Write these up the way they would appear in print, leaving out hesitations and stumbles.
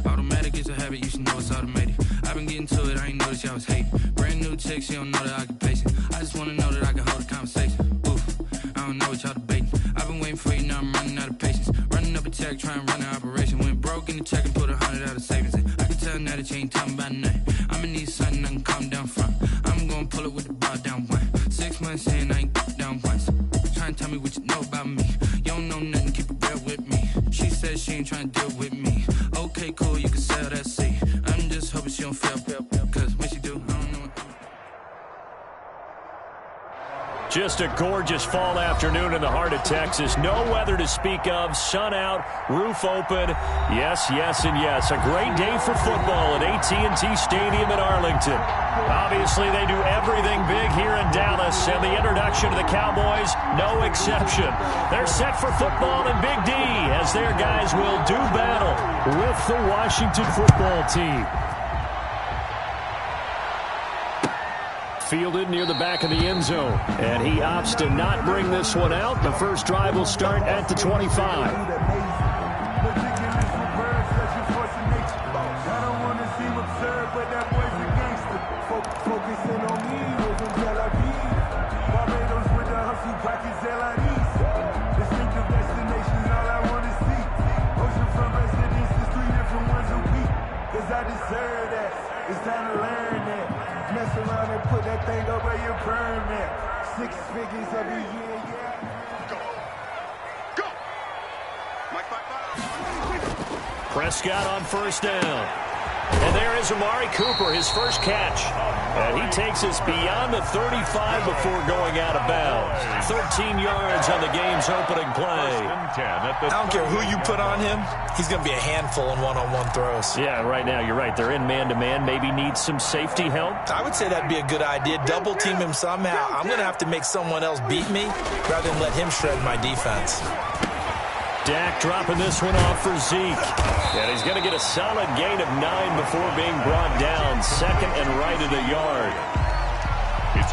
Automatic is a habit, you should know it's automated. I've been getting to it, I ain't noticed y'all was hating. Brand new chick, she don't know that I can pace it. I just wanna know that I can hold a conversation. Oof, I don't know what y'all debating. I've been waiting for you, now I'm running out of patience. Running up a check, trying to run an operation. Went broke in the check and put 100 out of savings in. I can tell now that you ain't talking about nothing. I'ma need something I can calm down from. I'm gonna pull it with the bar down one. 6 months in, I ain't down once. Trying to tell me what you know about me. You don't know nothing, keep it real with me. She said she ain't trying to deal with me. Okay, cool, you can sell that seat. I'm just hoping she don't fail, cause when she do, I don't know what. Just a gorgeous fall afternoon in the heart of Texas. No weather to speak of. Sun out, roof open. Yes, yes, and yes. A great day for football at AT&T Stadium in Arlington. Obviously, they do everything big here in Dallas, and the introduction to the Cowboys, no exception. They're set for football in Big D as their guys will do battle with the Washington football team. Fielded near the back of the end zone, and he opts to not bring this one out. The first drive will start at the 25. It's time to learn that. Mess around and put that thing over your permit. 6 figures every year, yeah. Go! Mike, bye. Prescott on first down. And there is Amari Cooper, his first catch. And he takes us beyond the 35 before going out of bounds. 13 yards on the game's opening play. I don't care who you put on him. He's going to be a handful in one-on-one throws. Yeah, right now, you're right. They're in man-to-man. Maybe need some safety help. I would say that'd be a good idea. Double team him somehow. I'm going to have to make someone else beat me rather than let him shred my defense. Dak dropping this one off for Zeke. And he's going to get a solid gain of 9 before being brought down. Second and right at a yard.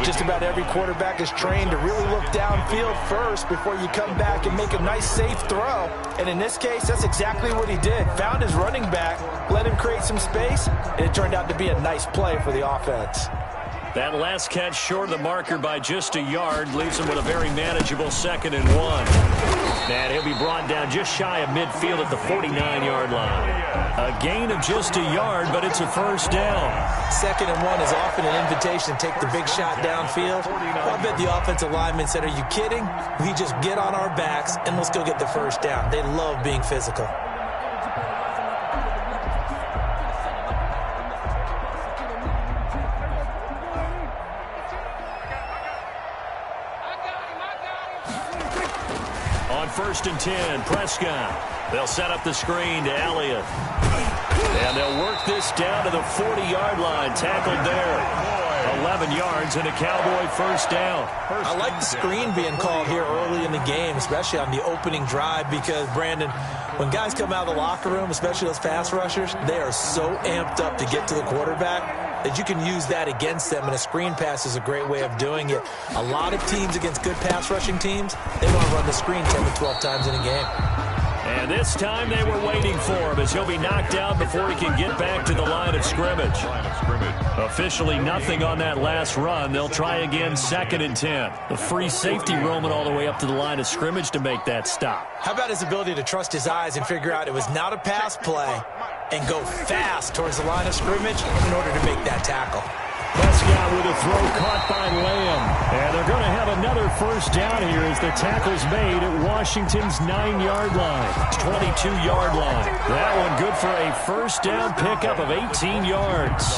Just about every quarterback is trained to really look downfield first before you come back and make a nice, safe throw. And in this case, that's exactly what he did. Found his running back, let him create some space, and it turned out to be a nice play for the offense. That last catch short of the marker by just a yard leaves him with a very manageable 2nd and 1. And he'll be brought down just shy of midfield at the 49-yard line. A gain of just a yard, but it's a first down. 2nd and 1 is often an invitation to take the big shot downfield. Well, I bet the offensive lineman said, are you kidding? We just get on our backs and let's go get the first down. They love being physical. On 1st and 10, Prescott. They'll set up the screen to Elliott. And they'll work this down to the 40-yard line. Tackled there. 11 yards and a Cowboy first down. I like the screen being called here early in the game, especially on the opening drive, because, Brandon, when guys come out of the locker room, especially those pass rushers, they are so amped up to get to the quarterback that you can use that against them, and a screen pass is a great way of doing it. A lot of teams against good pass rushing teams, they want to run the screen 10 to 12 times in a game. And this time they were waiting for him as he'll be knocked out before he can get back to the line of scrimmage. Officially nothing on that last run. They'll try again 2nd and 10. The free safety roaming all the way up to the line of scrimmage to make that stop. How about his ability to trust his eyes and figure out it was not a pass play and go fast towards the line of scrimmage in order to make that tackle. Prescott with a throw caught by Lamb. And they're going to have another first down here as the tackle's made at Washington's 9-yard line. 22-yard line. That one good for a first down pickup of 18 yards.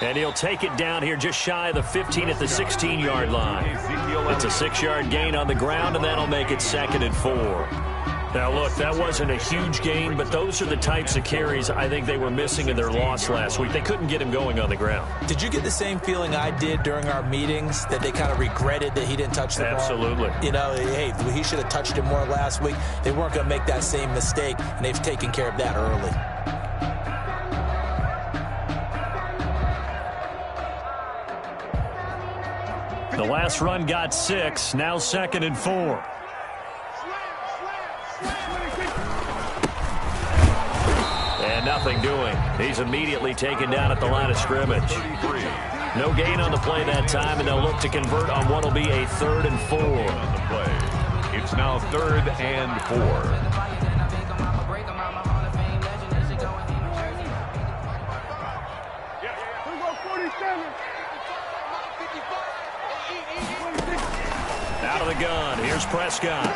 And he'll take it down here just shy of the 15 at the 16-yard line. It's a 6-yard gain on the ground, and that'll make it 2nd and 4. Now, look, that wasn't a huge gain, but those are the types of carries I think they were missing in their loss last week. They couldn't get him going on the ground. Did you get the same feeling I did during our meetings, that they kind of regretted that he didn't touch the ball? Absolutely. You know, hey, he should have touched it more last week. They weren't going to make that same mistake, and they've taken care of that early. The last run got 6, now 2nd and 4. And nothing doing. He's immediately taken down at the line of scrimmage. No gain on the play that time, and they'll look to convert on what will be a 3rd and 4. On the play. It's now 3rd and 4. Out of the gun, here's Prescott.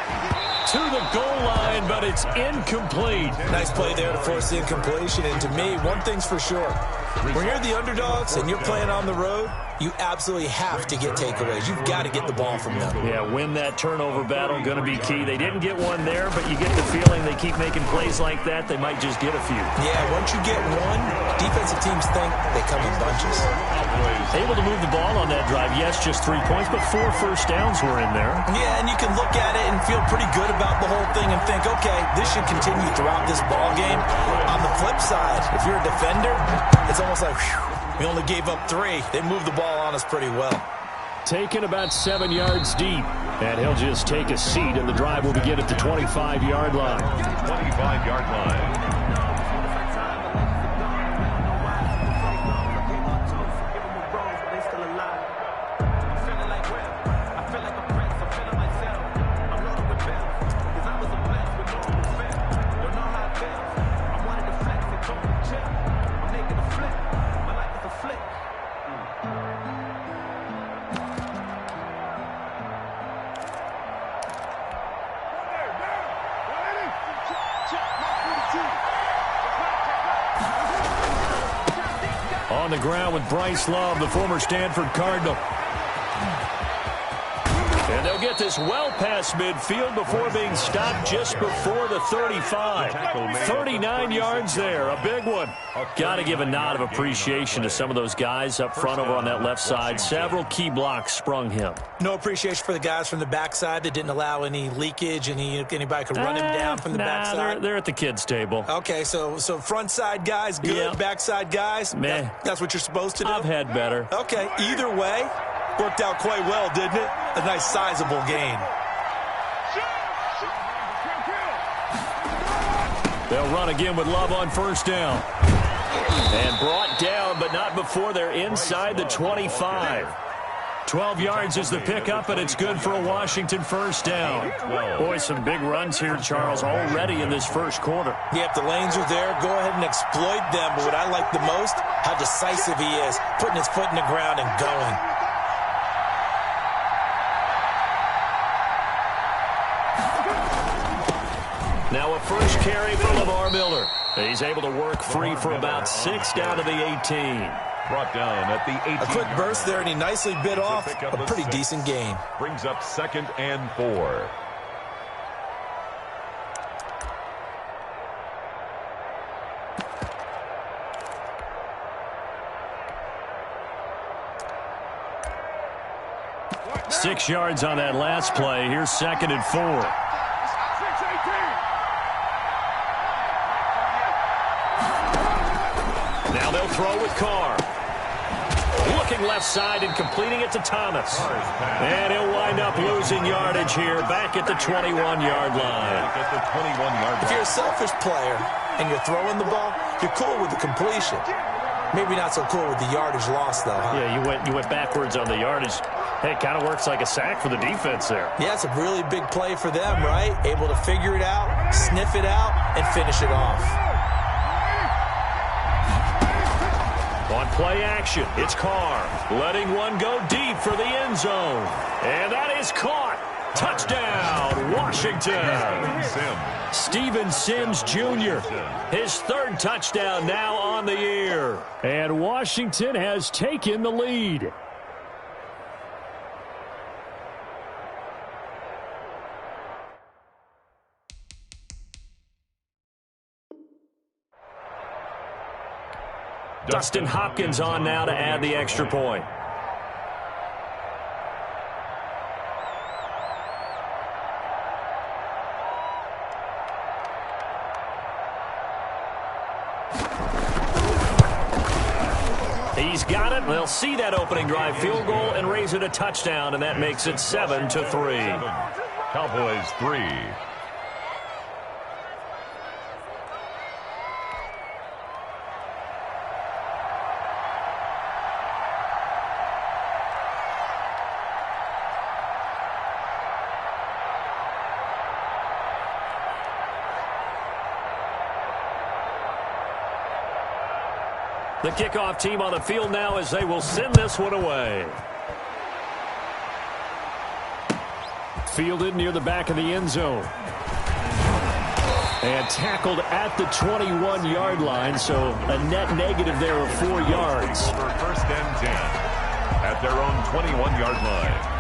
To the goal line, but it's incomplete. Nice play there to force the incompletion. And to me, one thing's for sure. When you're the underdogs and you're playing on the road, you absolutely have to get takeaways. You've got to get the ball from them. Yeah, win that turnover battle, going to be key. They didn't get one there, but you get the feeling they keep making plays like that, they might just get a few. Yeah, once you get one, defensive teams think they come in bunches. Able to move the ball on that drive. Yes, just 3 points, but 4 first downs were in there. Yeah, and you can look at it and feel pretty good about the whole thing and think, okay, this should continue throughout this ball game. On the flip side, if you're a defender, it's almost like, whew, we only gave up 3. They moved the ball on us pretty well. Taken about 7 yards deep, and he'll just take a seat, and the drive will begin at the 25-yard line. 25-yard line. On the ground with Bryce Love, the former Stanford Cardinal. And they'll get this well past midfield before being stopped just before the 35. 39 yards there, a big one. Got to give a nod of appreciation to some of those guys up front over on that left side. Several key blocks sprung him. No appreciation for the guys from the backside that didn't allow any leakage, anybody could run him down from the backside. They're at the kids' table. Okay, so front side guys, good. Yeah. Backside guys, meh. That's what you're supposed to do? I've had better. Okay, either way, worked out quite well, didn't it? A nice sizable gain. They'll run again with Love on first down. And brought down, but not before they're inside the 25. 12 yards is the pickup, and it's good for a Washington first down. Boy, some big runs here, Charles, already in this first quarter. Yeah, if the lanes are there, go ahead and exploit them. But what I like the most, how decisive he is, putting his foot in the ground and going. Now a first carry for Lamar Miller. He's able to work free for about 6 down to the 18. Brought down at the 18. A quick burst there, and he nicely bit off a pretty decent gain. Brings up 2nd and 4. Six yards on that last play. Here's 2nd and 4. Now they'll throw with Carr. Looking left side and completing it to Thomas. And he'll wind up losing yardage here back at the 21-yard line. If you're a selfish player and you're throwing the ball, you're cool with the completion. Maybe not so cool with the yardage loss, though, huh? Yeah, you went backwards on the yardage. Hey, it kind of works like a sack for the defense there. Yeah, it's a really big play for them, right? Able to figure it out, sniff it out, and finish it off. On play action, it's Carr letting one go deep for the end zone. And that is caught. Touchdown, Washington. Steven Sims Jr., his 3rd touchdown now on the year. And Washington has taken the lead. Dustin Hopkins on now to add the extra point. He's got it. They'll see that opening drive field goal and raise it a touchdown, and that makes it 7-3. Cowboys 3. The kickoff team on the field now as they will send this one away. Fielded near the back of the end zone. And tackled at the 21-yard line, so a net negative there of 4 yards. For first and 10 at their own 21-yard line.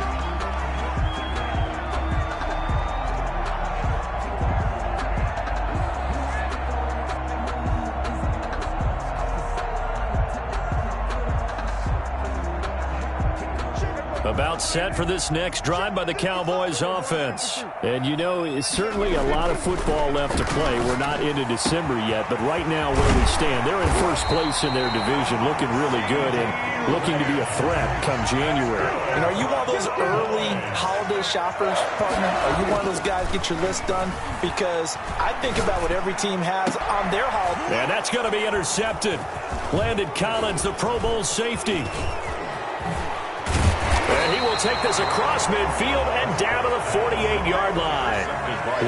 About set for this next drive by the Cowboys offense. And you know, it's certainly a lot of football left to play. We're not into December yet, but right now where we stand, they're in first place in their division, looking really good and looking to be a threat come January. And are you one of those early holiday shoppers, partner? Are you one of those guys get your list done? Because I think about what every team has on their holiday. And that's going to be intercepted. Landon Collins, the Pro Bowl safety. And he will take this across midfield and down to the 48-yard line.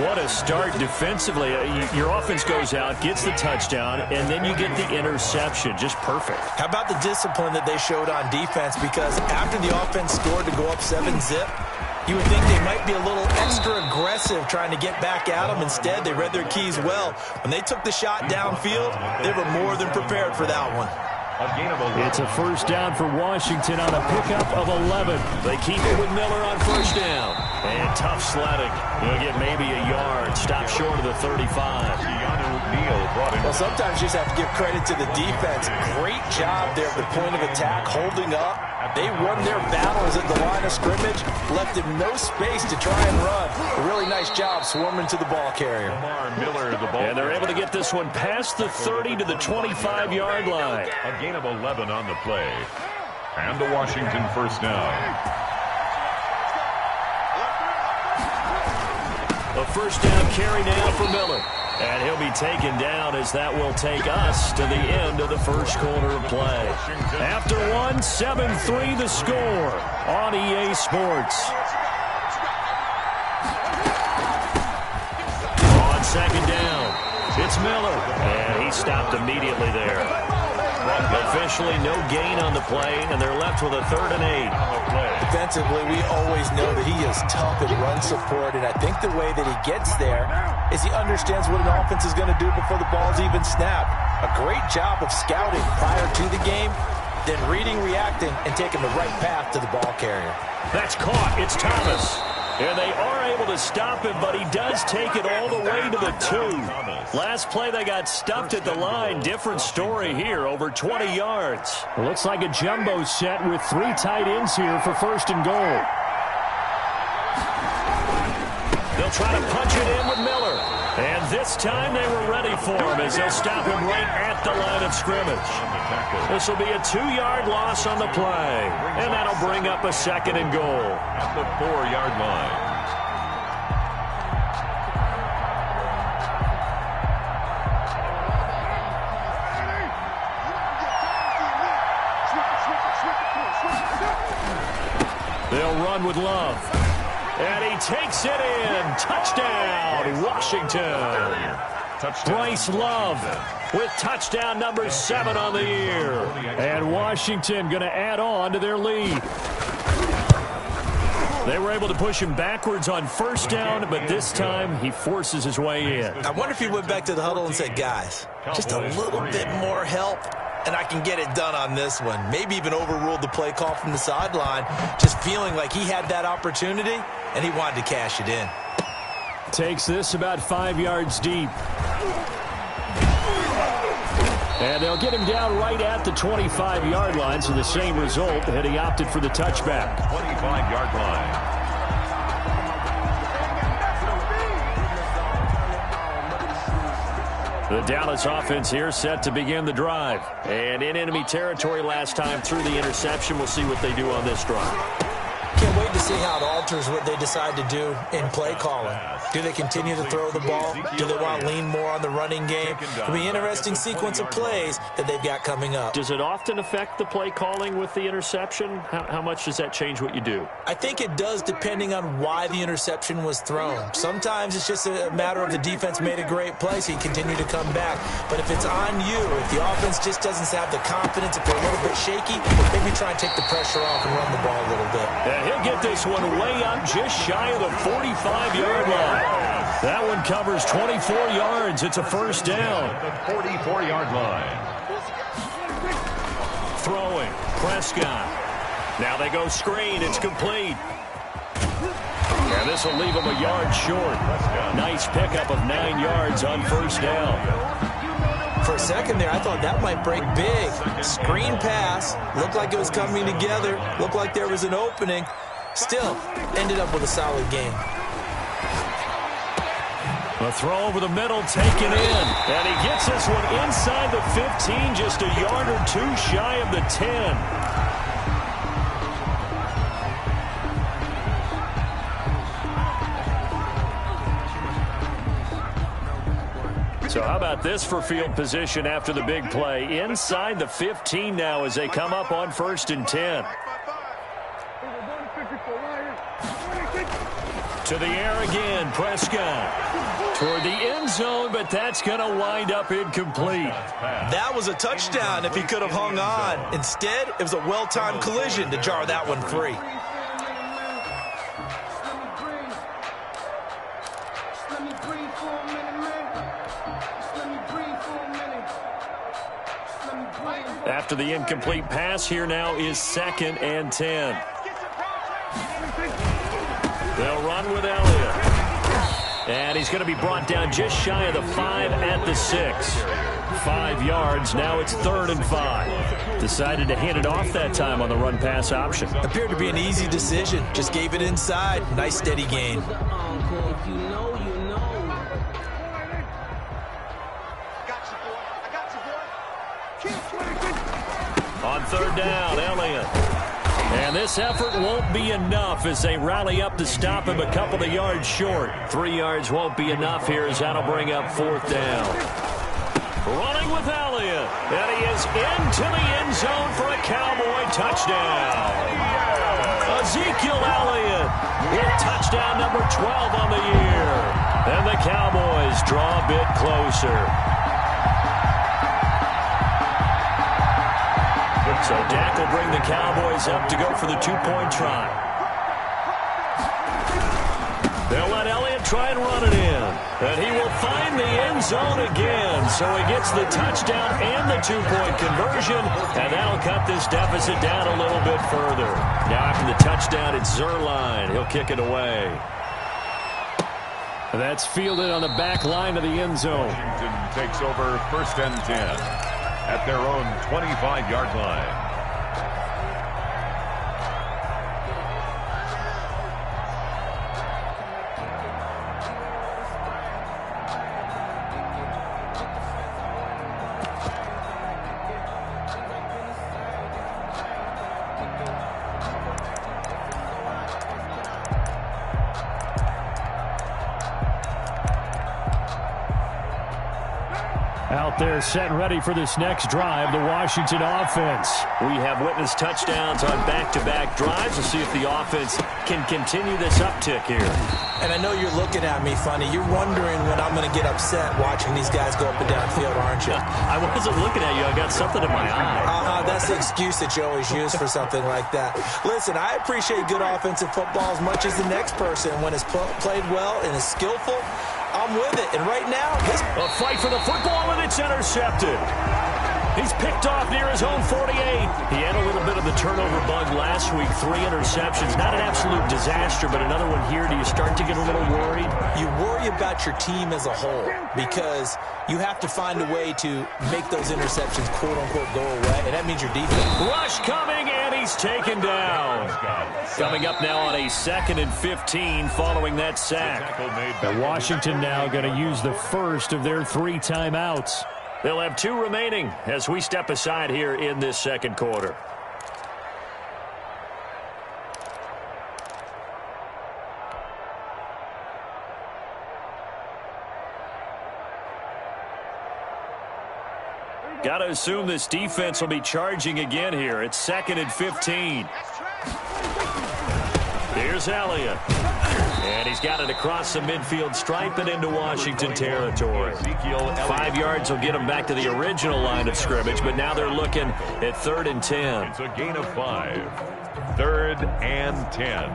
What a start defensively. Your offense goes out, gets the touchdown, and then you get the interception. Just perfect. How about the discipline that they showed on defense? Because after the offense scored to go up 7-zip, you would think they might be a little extra aggressive trying to get back at them. Instead, they read their keys well. When they took the shot downfield, they were more than prepared for that one. It's a first down for Washington on a pickup of 11. They keep it with Miller on first down. And tough sledding. They'll get maybe a yard. Stop short of the 35. Well, sometimes you just have to give credit to the defense. Great job there at the point of attack, holding up. They won their battles at the line of scrimmage, left him no space to try and run. A really nice job swarming to the ball carrier. Miller, the ball. And they're able to get this one past the 30 to the 25-yard line. A gain of 11 on the play. And the Washington first down. A first down carry now for Miller. And he'll be taken down as that will take us to the end of the first quarter of play. After one, 7-3 the score on EA Sports. On second down, it's Miller. And he stopped immediately there. Officially no gain on the play, and they're left with a 3rd and 8. Defensively, we always know that he is tough in run support, and I think the way that he gets there is he understands what an offense is going to do before the ball's even snapped. A great job of scouting prior to the game, then reading, reacting, and taking the right path to the ball carrier. That's caught. It's Thomas. And they are able to stop him, but he does take it all the way to the 2. Last play, they got stuffed at the line. Different story here, over 20 yards. It looks like a jumbo set with 3 tight ends here for first and goal. They'll try to punch it in with Miller. And this time they were ready for him as they'll stop him right at the line of scrimmage. This will be a 2-yard loss on the play. And that'll bring up a 2nd and goal. At the 4-yard line. They'll run with Love. And he takes it in. Touchdown, Washington. Bryce Love with touchdown number 7 on the year. And Washington going to add on to their lead. They were able to push him backwards on first down, but this time he forces his way in. I wonder if he went back to the huddle and said, guys, just a little bit more help, and I can get it done on this one. Maybe even overruled the play call from the sideline, just feeling like he had that opportunity, and he wanted to cash it in. Takes this about 5 yards deep. And they'll get him down right at the 25-yard line, so the same result, and he opted for the touchback. 25-yard line. The Dallas offense here set to begin the drive. And in enemy territory last time through the interception. We'll see what they do on this drive. Can't wait to see how it alters what they decide to do in play calling. Do they continue to throw the ball? Do they want to lean more on the running game? It'll be an interesting sequence of plays that they've got coming up. Does it often affect the play calling with the interception? How much does that change what you do? I think it does depending on why the interception was thrown. Sometimes it's just a matter of the defense made a great play, so you continue to come back. But if it's on you, if the offense just doesn't have the confidence, if they're a little bit shaky, maybe try and take the pressure off and run the ball a little bit. And he'll get this one way up just shy of the 45-yard line. That one covers 24 yards. It's a first down. The 44-yard line. Throwing. Prescott. Now they go screen. It's complete. And this will leave him a yard short. Nice pickup of 9 yards on first down. For a second there, I thought that might break big. Screen pass. Looked like it was coming together. Looked like there was an opening. Still, ended up with a solid game. A throw over the middle, taken in. And he gets this one inside the 15, just a yard or two shy of the 10. So how about this for field position after the big play? Inside the 15 now as they come up on 1st and 10. To the air again, Prescott. Toward the end zone, but that's going to wind up incomplete. That was a touchdown if he could have hung on. Instead, it was a well-timed collision to jar that one free. After the incomplete pass, here now is 2nd and 10. They'll run with Elliott. And he's going to be brought down just shy of the 5 at the 6. 5 yards. Now it's 3rd and 5. Decided to hand it off that time on the run-pass option. Appeared to be an easy decision. Just gave it inside. Nice steady gain. On 3rd down, Elliott. And this effort won't be enough as they rally up to stop him a couple of yards short. 3 yards won't be enough here as that'll bring up 4th down. Running with Elliott. And he is into the end zone for a Cowboy touchdown. Ezekiel Elliott with touchdown number 12 on the year. And the Cowboys draw a bit closer. So Dak will bring the Cowboys up to go for the 2-point try. They'll let Elliott try and run it in. And he will find the end zone again. So he gets the touchdown and the 2-point conversion. And that'll cut this deficit down a little bit further. Now after the touchdown, it's Zerline. He'll kick it away. That's fielded on the back line of the end zone. Washington takes over 1st and 10. At their own 25-yard line. Out there set ready for this next drive, the Washington offense. We have witnessed touchdowns on back-to-back drives. We'll see if the offense can continue this uptick here. And I know you're looking at me funny. You're wondering when I'm going to get upset watching these guys go up and down field, aren't you? I wasn't looking at you. I got something in my eye. That's the excuse that you always use for something like that. Listen, I appreciate good offensive football as much as the next person. When it's played well and is skillful, I'm with it. And right now, a fight for the football, and it's intercepted. He's picked off near his own 48. He had a little bit of the turnover bug last week. 3 interceptions. Not an absolute disaster, but another one here. Do you start to get a little worried? You worry about your team as a whole because you have to find a way to make those interceptions, quote-unquote, go away, and that means your defense. Rush coming, and he's taken down. Coming up now on a 2nd and 15 following that sack. And Washington now going to use the first of their 3 timeouts. They'll have 2 remaining as we step aside here in this second quarter. Got to assume this defense will be charging again here. It's 2nd and 15. Here's Elliott. And he's got it across the midfield stripe and into Washington territory. 5 yards will get him back to the original line of scrimmage, but now they're looking at 3rd and 10. It's a gain of 5. 3rd and 10.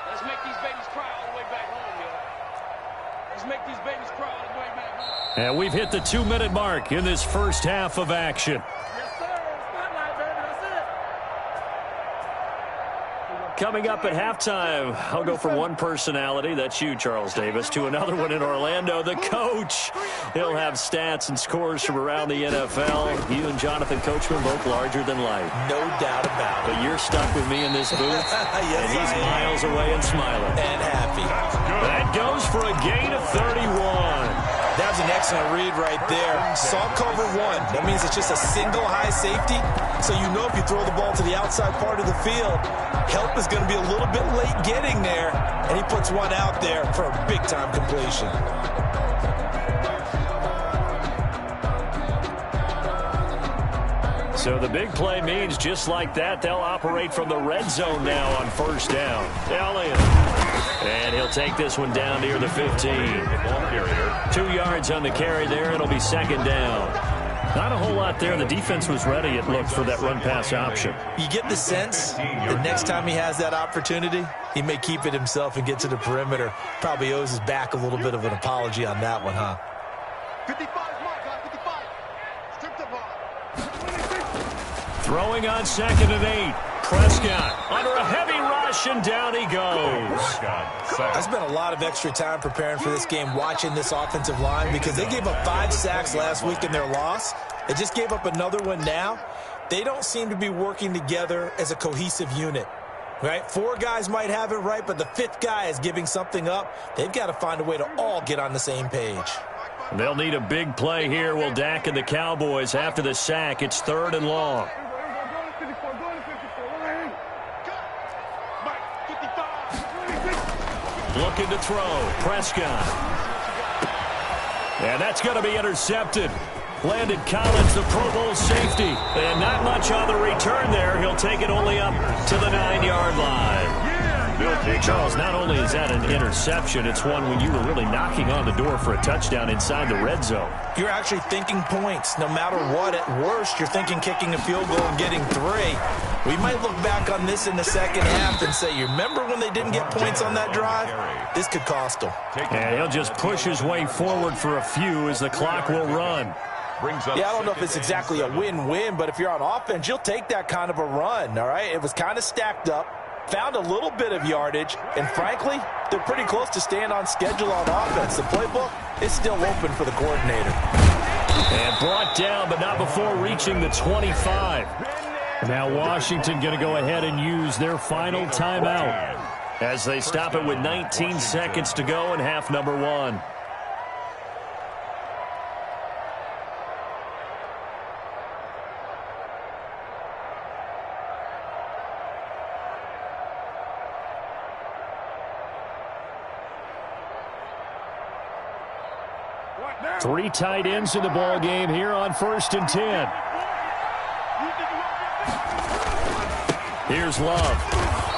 Let's make these babies cry all the way back home, yo. Let's make these babies cry all the way back home. And we've hit the 2-minute mark in this first half of action. Coming up at halftime, I'll go from one personality, that's you, Charles Davis, to another one in Orlando, the coach. He'll have stats and scores from around the NFL. You and Jonathan Coachman both larger than life. No doubt about it. But you're stuck with me in this booth, Yes, and he's miles away and smiling. And happy. That goes for a gain of 31. That was an excellent read right there. Saw cover 1. That means it's just a single high safety. So you know if you throw the ball to the outside part of the field, help is going to be a little bit late getting there. And he puts one out there for a big-time completion. So the big play means just like that, they'll operate from the red zone now on 1st down. Elliott. And he'll take this one down near the 15. 2 yards on the carry there. It'll be 2nd down. Not a whole lot there. The defense was ready, it looked, for that run-pass option. You get the sense that next time he has that opportunity, he may keep it himself and get to the perimeter. Probably owes his back a little bit of an apology on that one, huh? 55 mark, 55. Strip the ball. Throwing on 2nd and 8. Prescott under a heavy rush, and down he goes. I spent a lot of extra time preparing for this game, watching this offensive line, because they gave up 5 sacks last week in their loss. They just gave up another one now. They don't seem to be working together as a cohesive unit. Right? 4 guys might have it right, but the 5th guy is giving something up. They've got to find a way to all get on the same page. They'll need a big play here. Will Dak and the Cowboys after the sack. It's 3rd and long. Looking to throw. Prescott. And that's going to be intercepted. Landon Collins, the Pro Bowl safety. And not much on the return there. He'll take it only up to the 9-yard line. Charles, not only is that an interception, it's one when you were really knocking on the door for a touchdown inside the red zone. You're actually thinking points. No matter what, at worst, you're thinking kicking a field goal and getting 3. We might look back on this in the second half and say, you remember when they didn't get points on that drive? This could cost them. And he'll just push his way forward for a few as the clock will run. Yeah, I don't know if it's exactly a win-win, but if you're on offense, you'll take that kind of a run, all right? It was kind of stacked up, found a little bit of yardage, and frankly, they're pretty close to staying on schedule on offense. The playbook is still open for the coordinator. And brought down, but not before reaching the 25. Now Washington going to go ahead and use their final timeout as they stop it with 19 seconds to go in half number 1. Three tight ends in the ball game here on 1st and 10. Here's Love.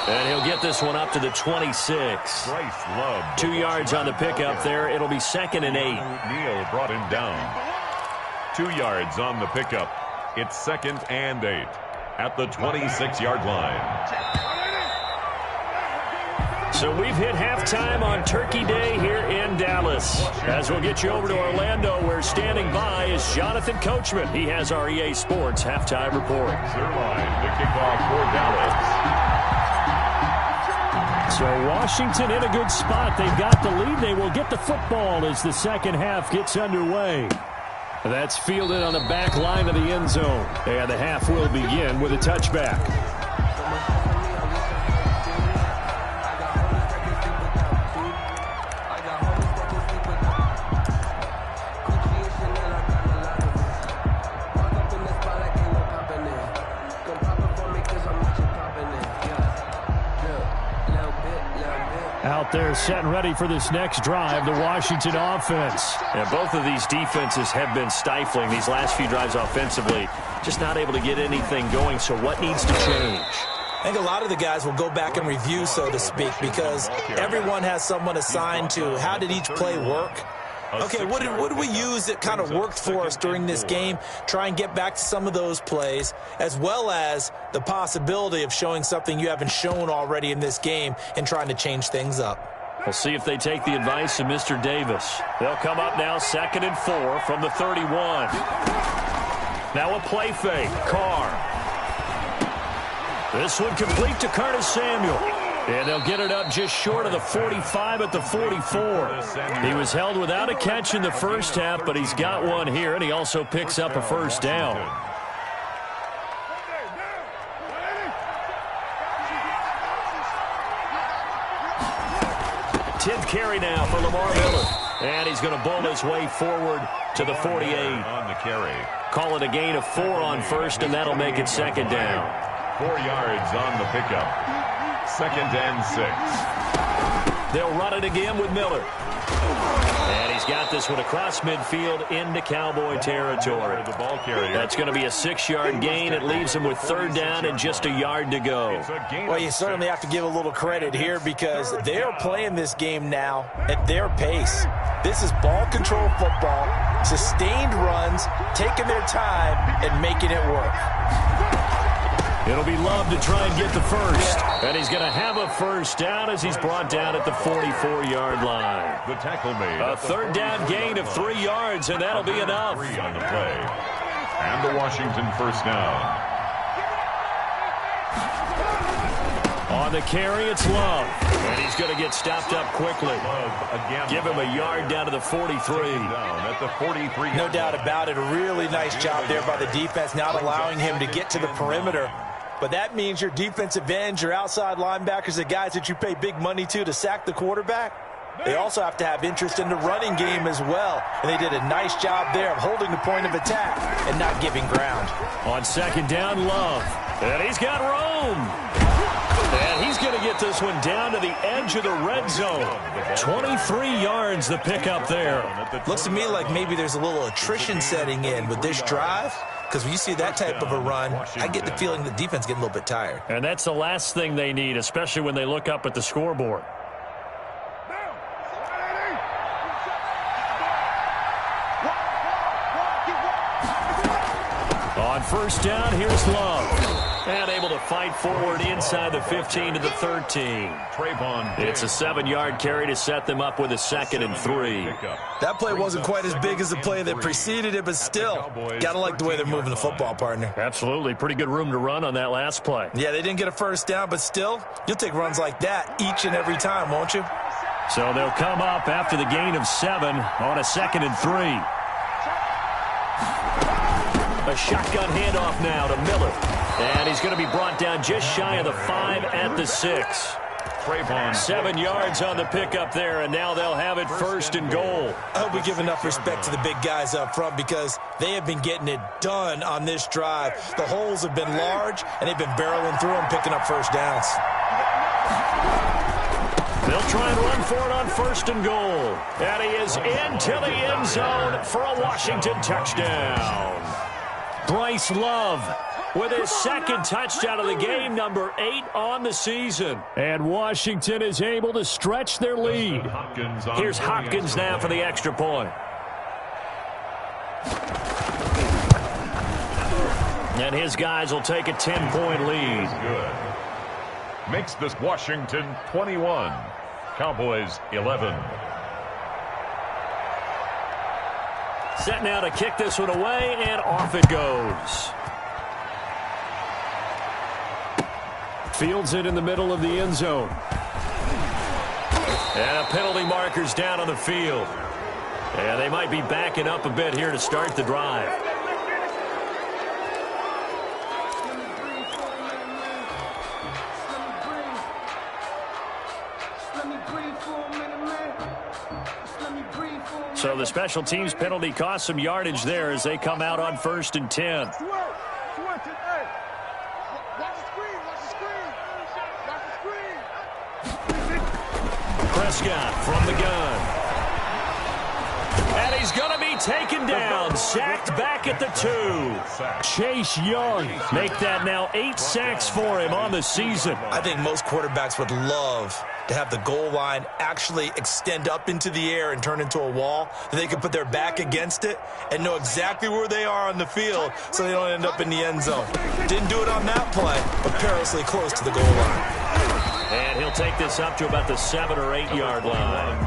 And he'll get this one up to the 26. 2 yards on the pickup there. It'll be 2nd and 8. Neal brought him down. 2 yards on the pickup. It's 2nd and 8 at the 26-yard line. So we've hit halftime on Turkey Day here in Dallas. As we'll get you over to Orlando, where standing by is Jonathan Coachman. He has our EA Sports halftime report. Zerline to kick off for Dallas. So Washington in a good spot. They've got the lead. They will get the football as the second half gets underway. That's fielded on the back line of the end zone. And the half will begin with a touchback. Out there set and ready for this next drive, the Washington offense. And both of these defenses have been stifling these last few drives offensively. Just not able to get anything going, so what needs to change? I think a lot of the guys will go back and review, so to speak, because everyone has someone assigned to how did each play work. Okay, what did we use that kind of worked for us during this game? Try and get back to some of those plays, as well as the possibility of showing something you haven't shown already in this game and trying to change things up. We'll see if they take the advice of Mr. Davis. They'll come up now 2nd and 4 from the 31. Now a play fake. Carr. This one complete to Curtis Samuel. And they'll get it up just short of the 45 at the 44. He was held without a catch in the first half, but he's got one here, and he also picks up a first down. Tenth carry now for Lamar Miller. And he's going to bull his way forward to the 48. On the carry. Call it a gain of 4 on first, and that'll make it second down. 4 yards on the pickup. 2nd and 6. They'll run it again with Miller. And he's got this one across midfield into Cowboy territory. The ball carrier. That's going to be a 6-yard gain. It leaves him with 3rd down and just a yard to go. Well, you certainly have to give a little credit here because they are playing this game now at their pace. This is ball control football, sustained runs, taking their time and making it work. It'll be Love to try and get the first. And he's going to have a first down as he's brought down at the 44-yard line. The tackle made. A 3rd down gain of 3 yards, and that'll be enough. 3 on the play. And the Washington first down. On the carry, it's Love. And he's going to get stopped up quickly. Again. Give him a yard down to the 43. Down at the 43. No doubt about it. A really nice job there by the defense, not allowing him to get to the perimeter. But that means your defensive ends, your outside linebackers, the guys that you pay big money to sack the quarterback, they also have to have interest in the running game as well. And they did a nice job there of holding the point of attack and not giving ground. On 2nd down, Love. And he's got room. And he's going to get this one down to the edge of the red zone. 23 yards the pickup there. Looks to me like maybe there's a little attrition setting in with this drive. Because when you see that type of a run, I get the feeling the defense getting a little bit tired. And that's the last thing they need, especially when they look up at the scoreboard. On 1st down, here's Love. And able to fight forward inside the 15 to the 13. It's a 7-yard carry to set them up with a 2nd and 3. That play wasn't quite as big as the play that preceded it, but still, got to like the way they're moving the football, partner. Absolutely. Pretty good room to run on that last play. Yeah, they didn't get a first down, but still, you'll take runs like that each and every time, won't you? So they'll come up after the gain of 7 on a 2nd and 3. A shotgun handoff now to Miller. And he's going to be brought down just shy of the 5 at the 6. 7 yards on the pickup there, and now they'll have it 1st and goal. I hope we give enough respect to the big guys up front because they have been getting it done on this drive. The holes have been large, and they've been barreling through them, picking up first downs. They'll try and run for it on 1st and goal. And he is into the end zone for a Washington touchdown. Bryce Love with his 2nd touchdown of the game, number 8 on the season. And Washington is able to stretch their lead. Here's Hopkins now for the extra point. And his guys will take a 10-point lead. Good. Makes this Washington 21. Cowboys 11. Set now to kick this one away, and off it goes. Fields it in the middle of the end zone. And a penalty marker's down on the field. And they might be backing up a bit here to start the drive. So the special teams penalty cost some yardage there as they come out on 1st and 10. Prescott from the gun. And he's going to be taken down, sacked back at the 2. Chase Young make that now 8 sacks for him on the season. I think most quarterbacks would love to have the goal line actually extend up into the air and turn into a wall, and they can put their back against it and know exactly where they are on the field so they don't end up in the end zone. Didn't do it on that play, but perilously close to the goal line. And he'll take this up to about the 7 or 8 yard line.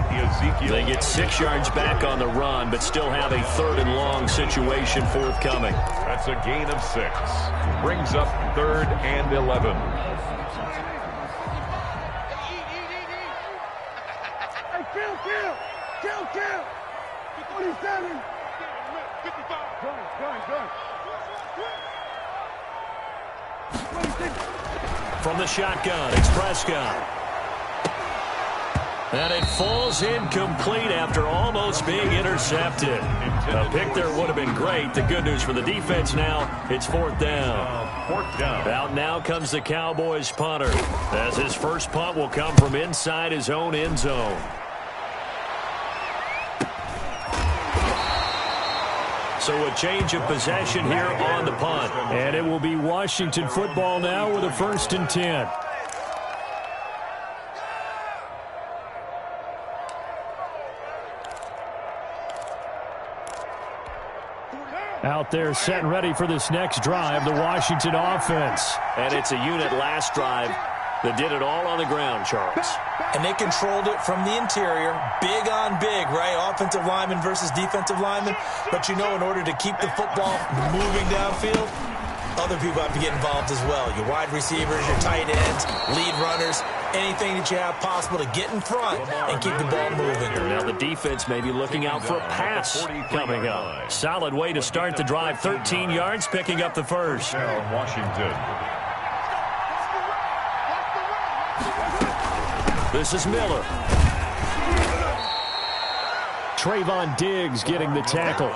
They get 6 yards back on the run, but still have a 3rd and long situation forthcoming. That's a gain of 6. Brings up 3rd and 11. Kill. 47. 55. Gun. From the shotgun, it's Prescott. And it falls incomplete after almost being intercepted. A pick there would have been great. The good news for the defense now, it's 4th down. Out now comes the Cowboys punter, as his first punt will come from inside his own end zone. So a change of possession here on the punt. And it will be Washington football now with a 1st and 10. Out there set and ready for this next drive, the Washington offense. And it's a unit last drive that did it all on the ground, Charles. And they controlled it from the interior, big on big, right? Offensive lineman versus defensive lineman. But you know, in order to keep the football moving downfield, other people have to get involved as well. Your wide receivers, your tight ends, lead runners, anything that you have possible to get in front and keep the ball moving. Now the defense may be looking out for a pass coming up. Solid way to start the drive. 13 yards, picking up the first. Now Washington. This is Miller. Trayvon Diggs getting the tackle.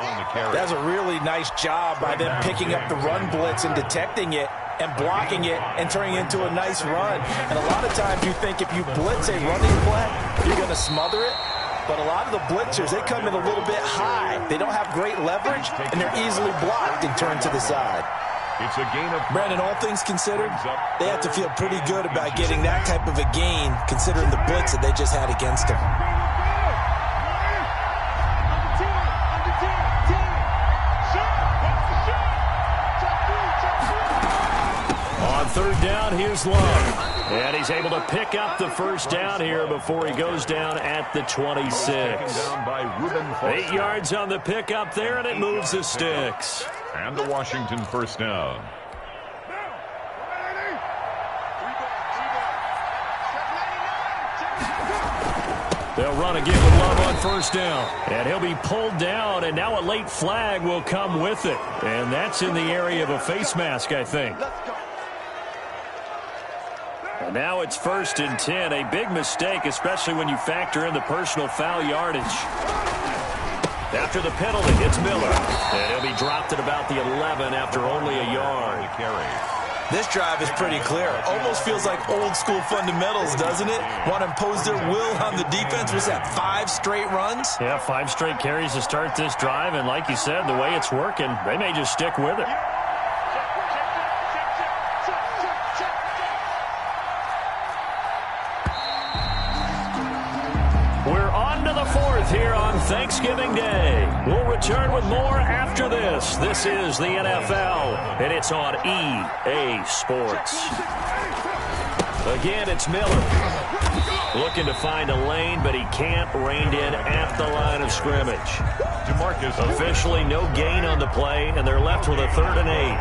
That's a really nice job by them picking up the run blitz and detecting it and blocking it and turning it into a nice run. And a lot of times you think if you blitz a running play, you're going to smother it. But a lot of the blitzers, they come in a little bit high. They don't have great leverage, and they're easily blocked and turned to the side. It's a gain of... Brandon, all things considered, they have to feel pretty good about getting that type of a gain, considering the blitz that they just had against them. On 3rd down, here's Love. And he's able to pick up the first down here before he goes down at the 26. 8 yards on the pickup there, and it moves the sticks. And the Washington first down. They'll run again with Love on 1st down. And he'll be pulled down, and now a late flag will come with it. And that's in the area of a face mask, I think. And now it's 1st and 10. A big mistake, especially when you factor in the personal foul yardage. After the penalty, it's Miller. And he'll be dropped at about the 11 after only a yard. This drive is pretty clear. Almost feels like old school fundamentals, doesn't it? Want to impose their will on the defense. Was that 5 straight runs? Yeah, 5 straight carries to start this drive. And like you said, the way it's working, they may just stick with it. Here on Thanksgiving Day. We'll return with more after this. This is the NFL, and it's on EA Sports. Again, it's Miller. Looking to find a lane, but he can't. Reined in at the line of scrimmage. Officially no gain on the play, and they're left with a 3rd and 8.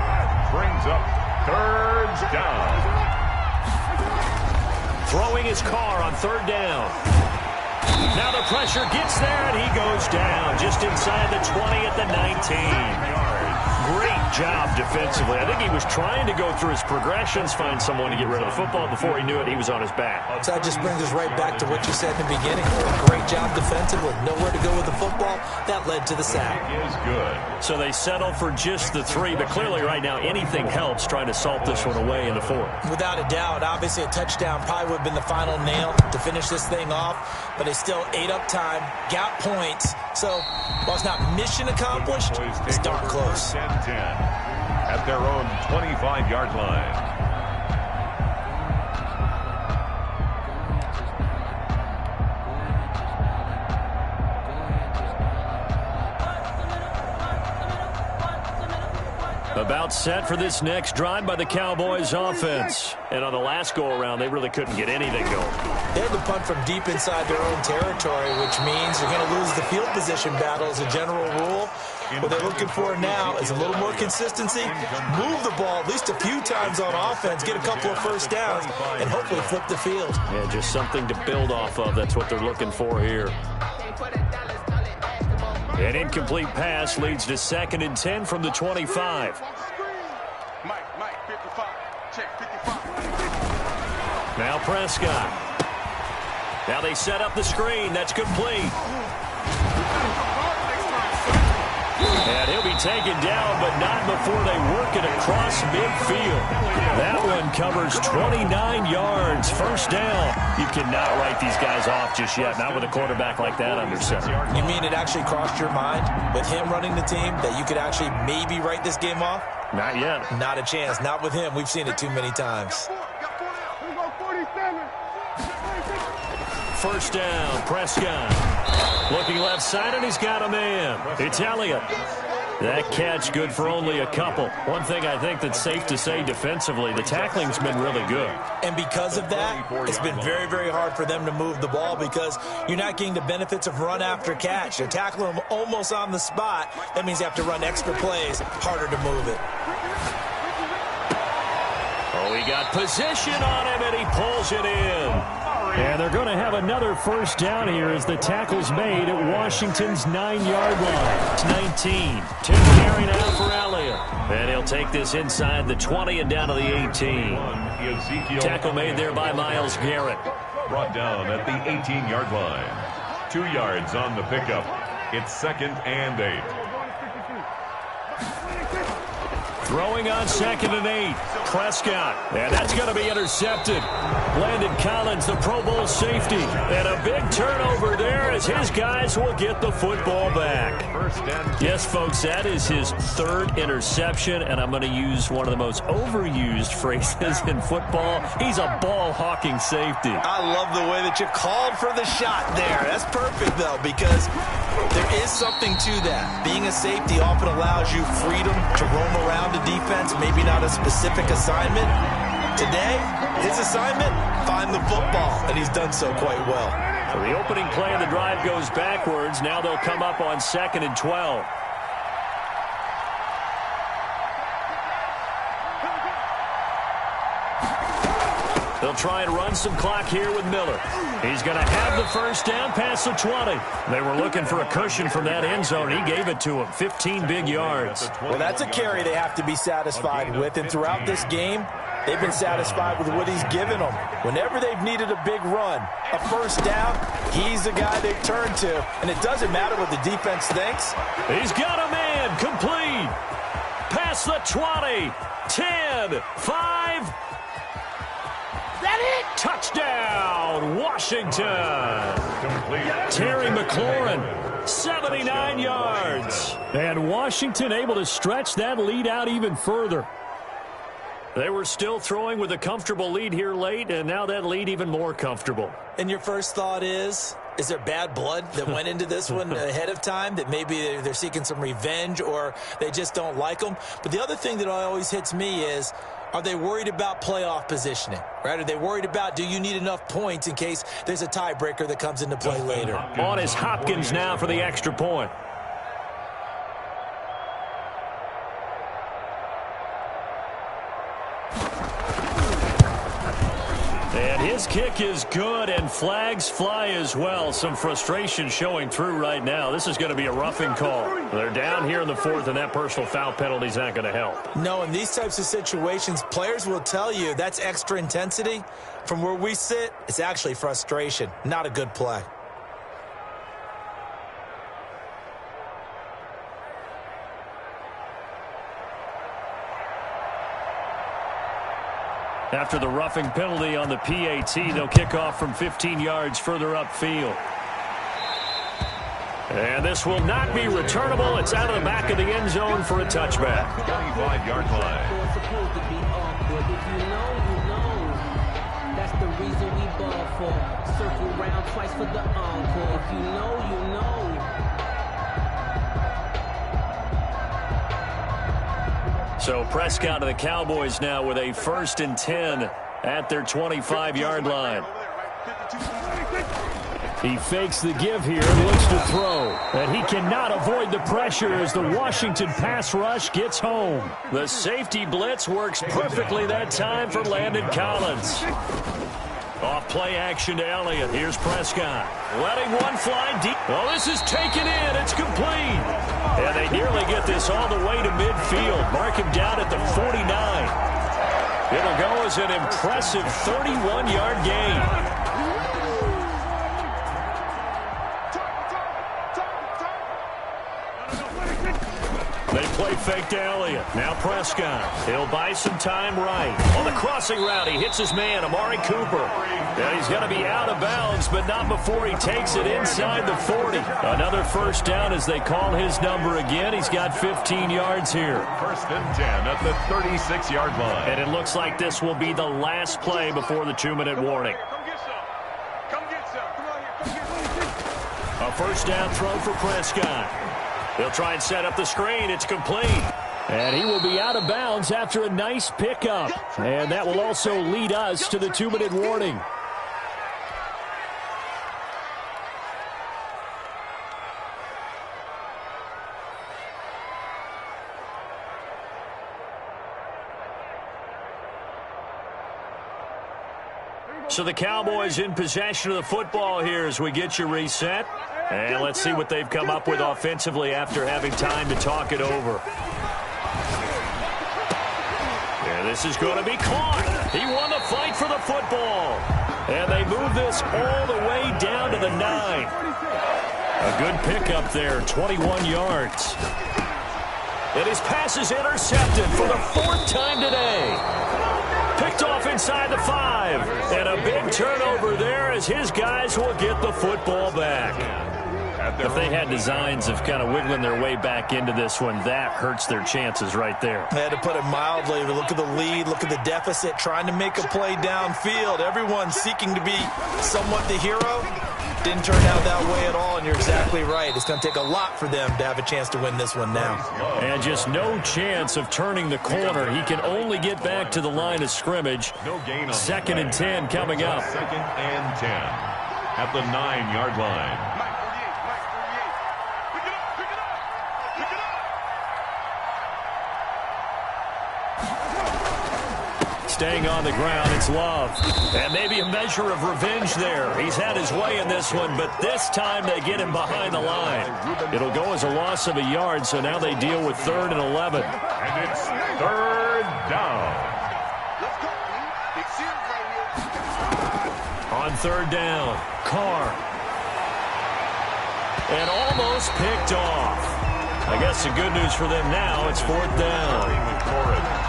Brings up 3rd down. Throwing his car on 3rd down. Now the pressure gets there, and he goes down just inside the 20 at the 19. Great job defensively. I think he was trying to go through his progressions, find someone to get rid of the football. Before he knew it, he was on his back. So that just brings us right back to what you said in the beginning. A great job defensively. Nowhere to go with the football. That led to the sack. Is good. So they settle for just the 3, but clearly right now anything helps trying to salt this one away in the 4th. Without a doubt, obviously a touchdown probably would have been the final nail to finish this thing off, but they still ate up time, got points. So while it's not mission accomplished, it's darn close. 10-10 at their own 25-yard line. About set for this next drive by the Cowboys offense. And on the last go-around, they really couldn't get anything going. They had to punt from deep inside their own territory, which means you're going to lose the field position battle as a general rule. What they're looking for now is a little more consistency, move the ball at least a few times on offense, get a couple of first downs, and hopefully flip the field. Yeah, just something to build off of. That's what they're looking for here. An incomplete pass leads to 2nd and 10 from the 25. Mike, 55. Check 55. Now Prescott. Now they set up the screen. That's complete. And he'll be taken down, but not before they work it across midfield. That one covers 29 yards. First down. You cannot write these guys off just yet, not with a quarterback like that under center. You mean it actually crossed your mind with him running the team that you could actually maybe write this game off? Not yet. Not a chance. Not with him. We've seen it too many times. First down, Prescott. Looking left side, and he's got a man. It's Elliott. That catch good for only a couple. One thing I think that's safe to say defensively, the tackling's been really good. And because of that, it's been very, very hard for them to move the ball because you're not getting the benefits of run after catch. They're tackling them almost on the spot. That means you have to run extra plays, harder to move it. Oh, he got position on him, and he pulls it in. And they're going to have another first down here as the tackle's made at Washington's 9-yard line. It's 19. 2 carry now for Elliott. And he'll take this inside the 20 and down to the 18. Tackle made there by Myles Garrett. Brought down at the 18-yard line. 2 yards on the pickup. It's 2nd and 8. Throwing on 2nd and 8. Prescott. And that's going to be intercepted. Landon Collins, the Pro Bowl safety. And a big turnover there as his guys will get the football back. Yes, folks, that is his 3rd interception. And I'm going to use one of the most overused phrases in football. He's a ball-hawking safety. I love the way that you called for the shot there. That's perfect, though, because there is something to that. Being a safety often allows you freedom to roam around the defense, maybe not a specific assignment. Today, his assignment, find the football, and he's done so quite well. So the opening play of the drive goes backwards. Now they'll come up on 2nd and 12. They'll try and run some clock here with Miller. He's going to have the first down past the 20. They were looking for a cushion from that end zone. He gave it to him. 15 big yards. Well, that's a carry they have to be satisfied with. And throughout this game, they've been satisfied with what he's given them. Whenever they've needed a big run, a first down, he's the guy they turn to. And it doesn't matter what the defense thinks. He's got a man. Complete. Past the 20. 10. 5. That it? Touchdown, Washington. Terry McLaurin, 79 yards. And Washington able to stretch that lead out even further. They were still throwing with a comfortable lead here late, and now that lead even more comfortable. And your first thought is there bad blood that went into this one ahead of time, that maybe they're seeking some revenge or they just don't like them? But the other thing that always hits me is, are they worried about playoff positioning, right? Are they worried about, do you need enough points in case there's a tiebreaker that comes into play later? On is Hopkins now for the extra point. And His kick is good, and flags fly as well. Some frustration showing through right now. This is going to be a roughing call. They're down here in the fourth, and that personal foul penalty is not going to help. No, in these types of situations, players will tell you that's extra intensity. From where we sit, it's actually frustration. Not a good play. After the roughing penalty on the PAT, they'll kick off from 15 yards further upfield. And this will not be returnable. It's out of the back of the end zone for a touchback. 25-yard line. It's supposed to be awkward. If you know, you know. That's the reason we ball for. Circle round twice for the encore. If you know, you know. So Prescott and the Cowboys now with a 1st and 10 at their 25-yard line. He fakes the give here and looks to throw. And he cannot avoid the pressure as the Washington pass rush gets home. The safety blitz works perfectly that time for Landon Collins. Off play action to Elliott. Here's Prescott. Letting one fly deep. Oh, this is taken in. It's complete. And they nearly get this all the way to midfield. Mark him down at the 49. It'll go as an impressive 31-yard gain. They play fake to Elliott. Now Prescott. He'll buy some time right. On the crossing route, he hits his man, Amari Cooper. And he's going to be out of bounds, but not before he takes it inside the 40. Another first down as they call his number again. He's got 15 yards here. 1st and 10 at the 36-yard line. And it looks like this will be the last play before the 2-minute warning. Come get some. Come get some. Come on here. Come get some. A first down throw for Prescott. They'll try and set up the screen. It's complete. And he will be out of bounds after a nice pickup. And that will also lead us to the 2-minute warning. So the Cowboys in possession of the football here as we get you reset. And let's see what they've come up with offensively after having time to talk it over. Yeah, this is going to be caught. He won the fight for the football. And they move this all the way down to the 9. A good pickup there, 21 yards. And his pass is intercepted for the 4th time today. Picked off inside the 5. And a big turnover there as his guys will get the football back. If they had designs of kind of wiggling their way back into this one, that hurts their chances right there. They had to put it mildly. Look at the lead. Look at the deficit. Trying to make a play downfield. Everyone seeking to be somewhat the hero. Didn't turn out that way at all, and you're exactly right. It's going to take a lot for them to have a chance to win this one now. And just no chance of turning the corner. He can only get back to the line of scrimmage. No gain on 2nd and 10 coming up. 2nd and 10 at the 9-yard line. Staying on the ground, it's Love. And maybe a measure of revenge there. He's had his way in this one, but this time they get him behind the line. It'll go as a loss of a yard, so now they deal with 3rd and 11. And it's 3rd down. On 3rd down, Carr. And almost picked off. I guess the good news for them now, it's 4th down.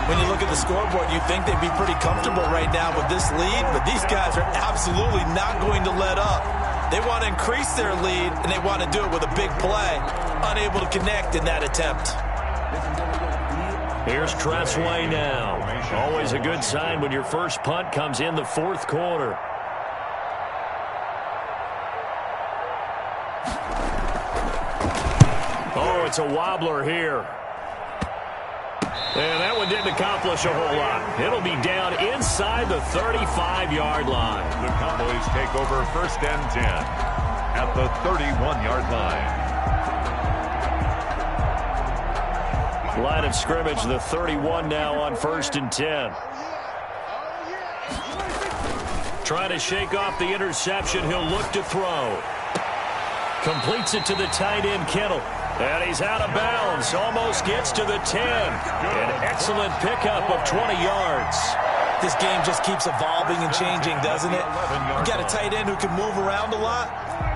When you look at the scoreboard, you think they'd be pretty comfortable right now with this lead, but these guys are absolutely not going to let up. They want to increase their lead, and they want to do it with a big play. Unable to connect in that attempt. Here's Tressway now. Always a good sign when your first punt comes in the 4th quarter. Oh, it's a wobbler here. And that one didn't accomplish a whole lot. It'll be down inside the 35-yard line. The Cowboys take over 1st and 10 at the 31-yard line. Line of scrimmage, the 31 now on 1st and 10. trying to shake off the interception. He'll look to throw. Completes it to the tight end, Kittle. And he's out of bounds. Almost gets to the 10. An excellent pickup of 20 yards. This game just keeps evolving and changing, doesn't it? You got a tight end who can move around a lot,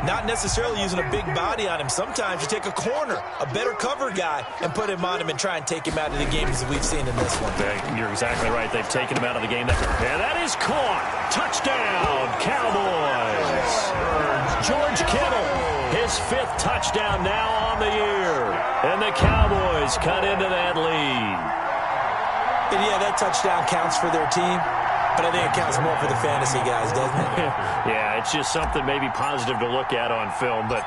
not necessarily using a big body on him. Sometimes you take a corner, a better cover guy, and put him on him and try and take him out of the game as we've seen in this one. You're exactly right. They've taken him out of the game. And that is caught. Touchdown, Cowboys. George Kittle, his 5th touchdown now on the year. And the Cowboys cut into that lead. And yeah, that touchdown counts for their team, but I think it counts more for the fantasy guys, doesn't it? Yeah, it's just something maybe positive to look at on film, but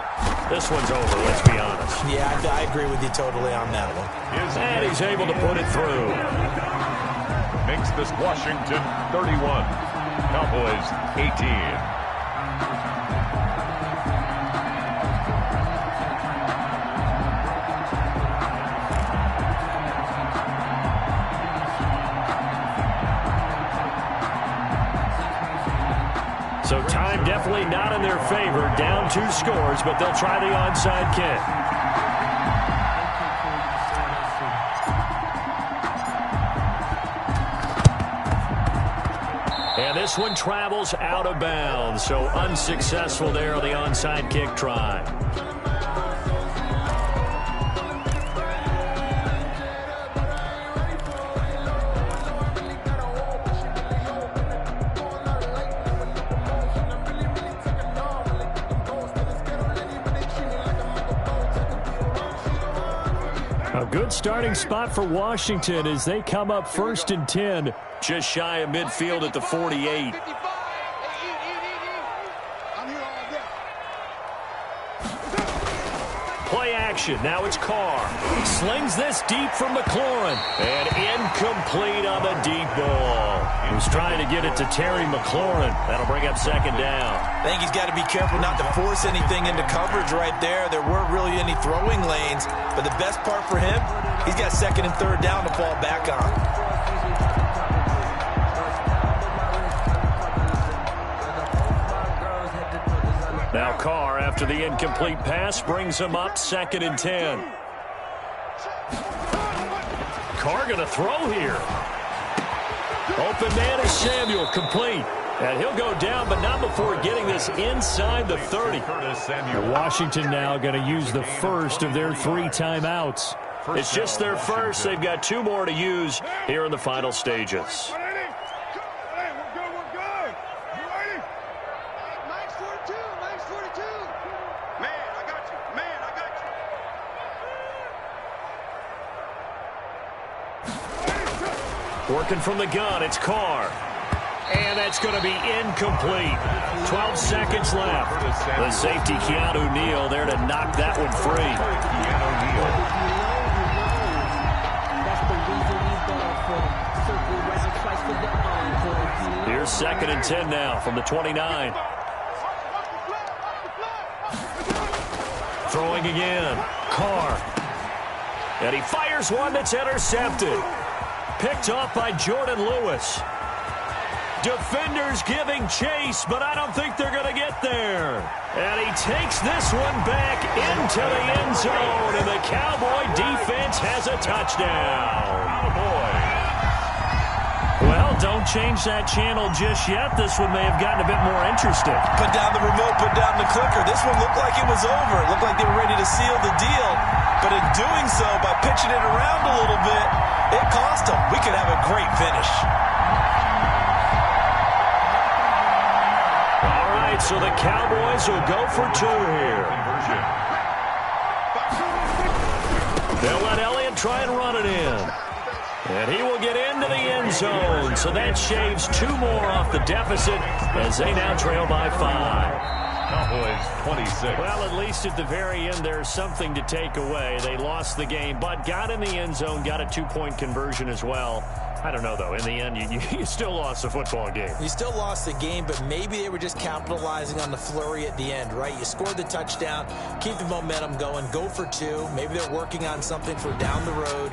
this one's over, let's be honest. Yeah, I agree with you totally on that one. And he's able to put it through. Makes this Washington 31, Cowboys 18. So time definitely not in their favor. Down 2 scores, but they'll try the onside kick. And this one travels out of bounds. So unsuccessful there on the onside kick try. A good starting spot for Washington as they come up 1st and 10. Just shy of midfield at the 48. Play action. Now it's Carr. Slings this deep from McLaurin. And incomplete on the deep ball. He was trying to get it to Terry McLaurin. That'll bring up 2nd down. I think he's got to be careful not to force anything into coverage right there. There weren't really any throwing lanes. But the best part for him, he's got 2nd and 3rd down to fall back on. Now Carr, after the incomplete pass, brings him up 2nd and 10. Carr going to throw here. Open man is Samuel, complete. And he'll go down, but not before getting this inside the 30. Washington now going to use the first of their 3 timeouts. It's just their first. They've got 2 more to use here in the final stages. Working from the gun, it's Carr. And that's going to be incomplete. 12 seconds left. The safety, Keanu Neal, there to knock that one free. Here's 2nd and 10 now from the 29. Throwing again. Carr. And he fires one that's intercepted. Picked off by Jordan Lewis. Defenders giving chase, but I don't think they're going to get there. And he takes this one back into the end zone, and the Cowboy defense has a touchdown. Well, don't change that channel just yet. This one may have gotten a bit more interesting. Put down the remote, put down the clicker. This one looked like it was over. It looked like they were ready to seal the deal. But in doing so, by pitching it around a little bit, it cost them. We could have a great finish. All right, so the Cowboys will go for 2 here. They'll let Elliott try and run it in. And he will get into the end zone. So that shaves 2 more off the deficit as they now trail by 5. Cowboys 26. Well, at least at the very end, there's something to take away. They lost the game, but got in the end zone, got a 2-point conversion as well. I don't know, though. In the end, you still lost the football game. You still lost the game, but maybe they were just capitalizing on the flurry at the end, right? You scored the touchdown, keep the momentum going, go for 2. Maybe they're working on something for down the road.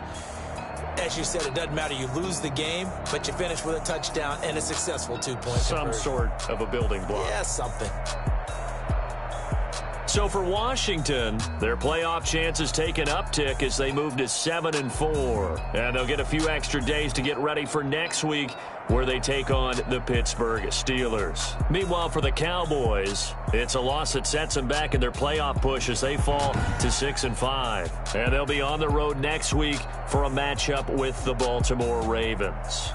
As you said, it doesn't matter. You lose the game, but you finish with a touchdown and a successful 2-point Some conversion. sort of a building block. Yeah, something. So for Washington, their playoff chances take an uptick as they move to 7-4. And they'll get a few extra days to get ready for next week, where they take on the Pittsburgh Steelers. Meanwhile, for the Cowboys, it's a loss that sets them back in their playoff push as they fall to 6-5. And they'll be on the road next week for a matchup with the Baltimore Ravens.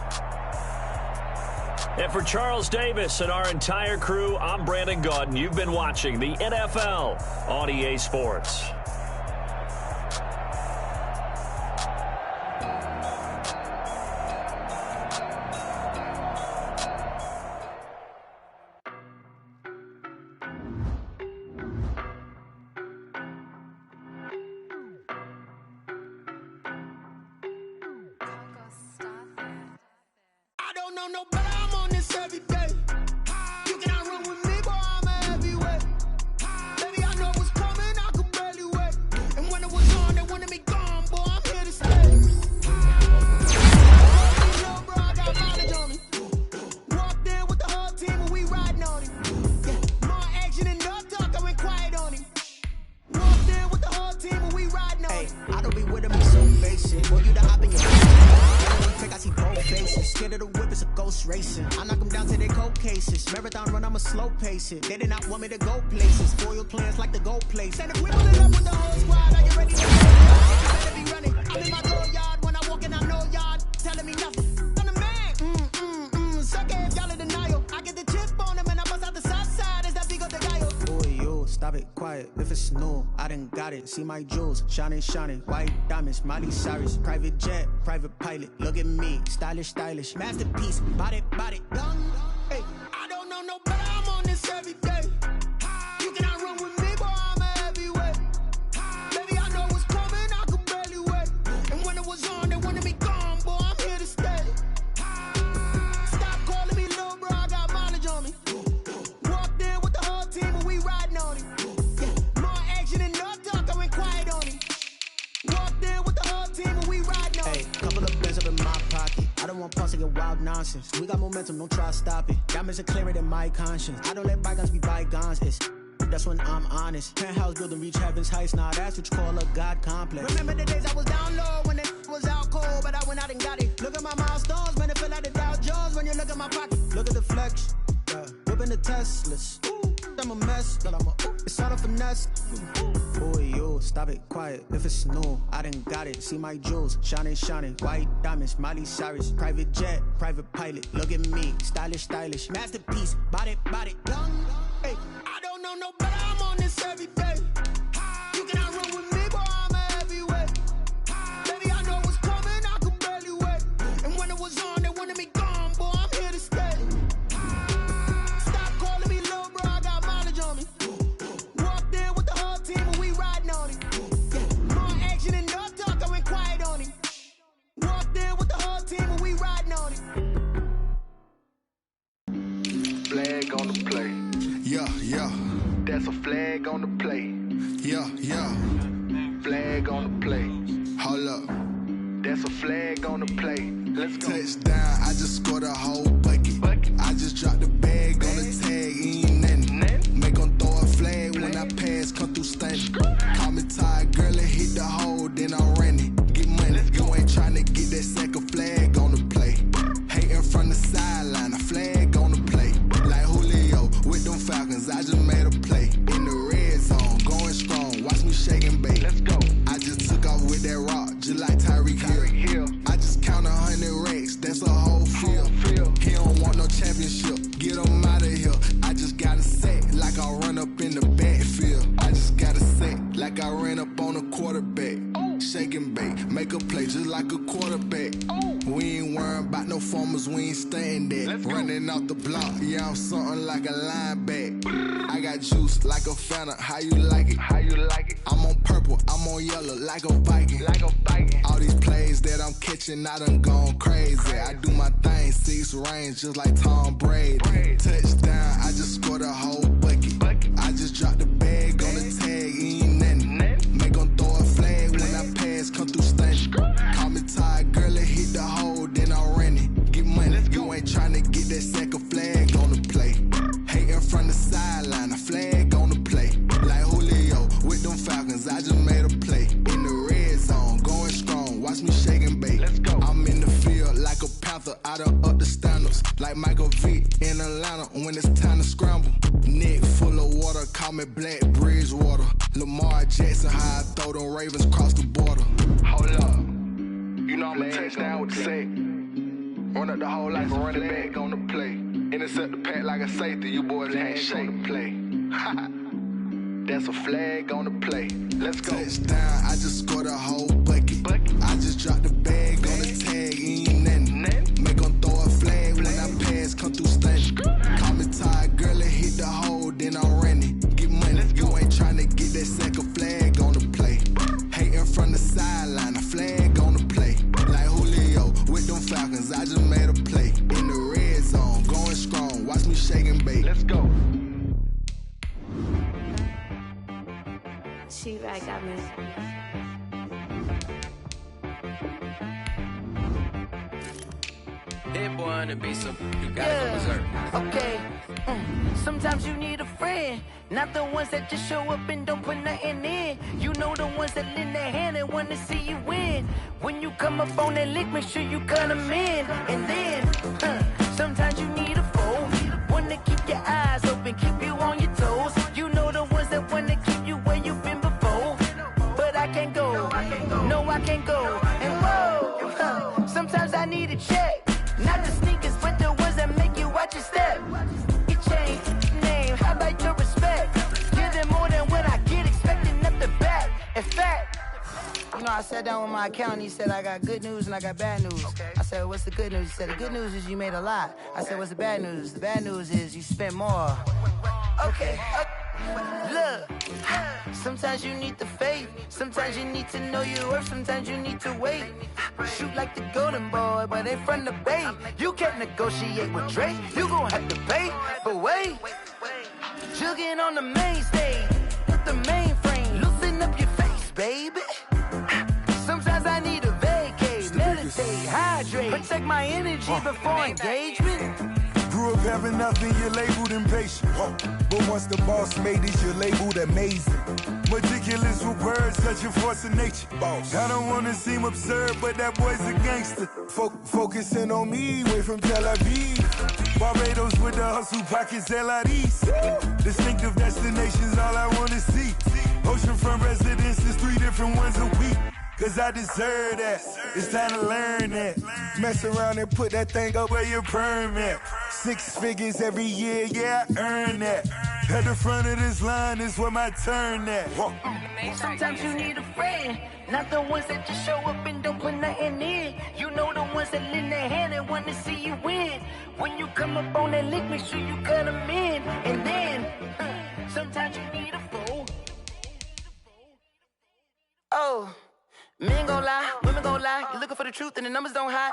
And for Charles Davis and our entire crew, I'm Brandon Gaudin. You've been watching the NFL on EA Sports. I don't know no better, I'm on this every day. You cannot run with me, boy, I'm a heavyweight. Baby, I know what's coming, I could barely wait. And when it was on, they wanted me gone, boy, I'm here to stay. Little bro, I got mileage on me. Walked in with the whole team and we riding on him. Yeah, more action and no talk, I went quiet on him. Walked in with the whole team and we riding on him. I don't be with him, so basic. Boy, you the hop in your I see both faces. Scared of the whip, it's a ghost racing. I knock them down to their cold cases. Marathon run, I'ma slow pace it. They did not want me to go places. Foil plans like the gold place. And if we pull it up with the whole squad, are you ready to go? You better be running. I'm in my door yard. When I walk in, I know y'all telling me nothing. I'm the man. Suck it if y'all in denial. I get the chip on them and I bust out the south side. Is that big of the guy? Boy, yo, stop it, quiet. If it's new, I done got it. See my jewels, shining, shining. White diamonds, Miley Cyrus. Private jet, private pilot. Look at me, stylish, stylish. Masterpiece, body, young. Hey, I don't know no better, I'm on this every day. You cannot run with me, boy, I'm a heavyweight. Baby, I know what's coming, I could barely wait. And when it was on, they wanted me gone, boy, I'm here to stay. Stop calling me little bro, I got mileage on me. Walked in with the whole team and we riding on him. Yeah, more action and no talk, I went quiet on him. Walked in with the whole team and we riding on him. hey, couple of bands up in my pocket. I don't want pause to get wild nonsense. We got momentum, don't try to stop it. Diamonds are clearer than my conscience. I don't let bygones be bygones. That's when I'm honest. Penthouse building, reach heaven's heights. Nah, that's what you call a God complex. Remember the days I was down low when it was out cold, but I went out and got it. Look at my milestones, man, it feel like the Dow Jones when you look at my pocket. Look at the flex, yeah. Whipping the Teslas. Ooh, I'm a mess, but it's all a finesse. Boy, yo, stop it, quiet. If it's new, I done got it. See my jewels, shining, shining. White diamonds, Miley Cyrus. Private jet, private pilot. Look at me, stylish, stylish. Masterpiece, body, young. Hey, I don't know no better, I'm on this every day. You cannot run with me, boy, I'm a heavyweight. Baby, I know what's coming, I could barely wait. And when it was on, they wanted me gone, boy, I'm here to stay. Stop calling me little bro, I got mileage on me. Walked in with the whole team and we riding on him. Yeah, more action and no talk, I went quiet on him. Walked in with the whole team and we riding on him. Flag on the play. Yeah. That's a flag on the play. Yeah. Flag on the play. Hold up. That's a flag on the play. Let's go. Touchdown, I just scored a whole bucket. I just dropped the bag on the tag, ain't nothing. Make 'em throw a flag when I pass, come through stunning. Call me tired, girl, and hit the hole, then I'm running. Get money, you ain't tryna get that second flag on the play. Hating from the sideline, a flag on the play. Like Julio with them Falcons, I just made a play. In the red zone, going strong, watch me shake and bake. Let's go. I just took off with that rock, just like Tyreek Hill. I just count 100 racks, that's a whole field. He don't want no championship, get him out of here. I just got a set, like I run up in the backfield. I just got a set, like I ran up on a quarterback. Shake and bake, make a play just like a quarterback. We ain't worrying about no formers, we ain't staying there. Running off the block, yeah, I'm something like a linebacker. I got juice like a Fanta, how you like it? I'm on purple, I'm on yellow like a Viking. All these plays that I'm catching, I done gone crazy. I do my thing, 6 range just like Tom Brady. Touchdown, I just scored a whole bucket. I just dropped the bag on the tag, ain't nothing. Make 'em throw a flag when I pass, come through stunning. Call me tired, girl, Call me Black Bridgewater. Lamar Jackson, how I throw them Ravens across the border. Hold up. You know I'm a touchdown with the sack. Run up the whole life and run it back on the play. Intercept the pack like a safety. You boys ain't shake the play. That's a flag on the play. Let's go. Touchdown, I just scored a whole bucket. I just dropped the bag on the tag, ain't nothing. Make them throw a flag when I pass, come through stunning. Call me tired, girl, and hit the hole, then I'm running. Get money, you ain't tryna get that second flag on the play. Hating from the sideline, a flag on the play. Like Julio with them Falcons, I just made a play. In the red zone, going strong, watch me shake and bake. Let's go. She-Rag got me. Hit boy on the beat, so you gotta go berserk. Okay. Sometimes you need a friend, not the ones that just show up and don't put nothing in. You know the ones that lend their hand and want to see you win. When you come up on that lick, make sure you cut them in. And then, sometimes you need a foe, one to keep your eyes open, keep you on your toes. You know the ones that want to keep you where you've been before. But I can't go, no I can't go. And whoa, sometimes I need a check. Not the sneakers, but the ones that make you watch your step. You change name, how about your respect? Give them more than what I get, expecting up the back. In fact, you know, I sat down with my accountant, he said I got good news and I got bad news. I said, what's the good news? He said, the good news is you made a lot. I said, what's the bad news? The bad news is you spent more. Okay. Look, sometimes you need the faith, sometimes you need to know your worth, sometimes you need to wait. Shoot like the golden boy, but ain't from the bay. You can't negotiate with Drake, you gon' have to pay. But wait, jugging on the main stage, with the mainframe, loosen up your face, baby. Sometimes I need a vacate, meditate, hydrate, protect my energy before engagement. Grew up having nothing, you're labeled impatient. But once the boss made it, you're labeled amazing. Meticulous with words, such a force of nature. Boss. I don't wanna seem absurd, but that boy's a gangster. Focusing on me, way from Tel Aviv. Barbados with the hustle pockets, LIDs. Distinctive destinations, all I wanna see. Oceanfront residences, 3 different ones a week. Cause I deserve that, it's time to learn that. Mess around and put that thing up where your permit. 6 figures every year, yeah, I earn that. At the front of this line is where my turn at. Sometimes you need a friend, not the ones that just show up and don't put nothing in. You know the ones that lend their hand and want to see you win. When you come up on that lick, make sure you cut them in. And then, sometimes you need a fool. Oh. Men gon' lie, women gon' lie. You're looking for the truth and the numbers don't hide.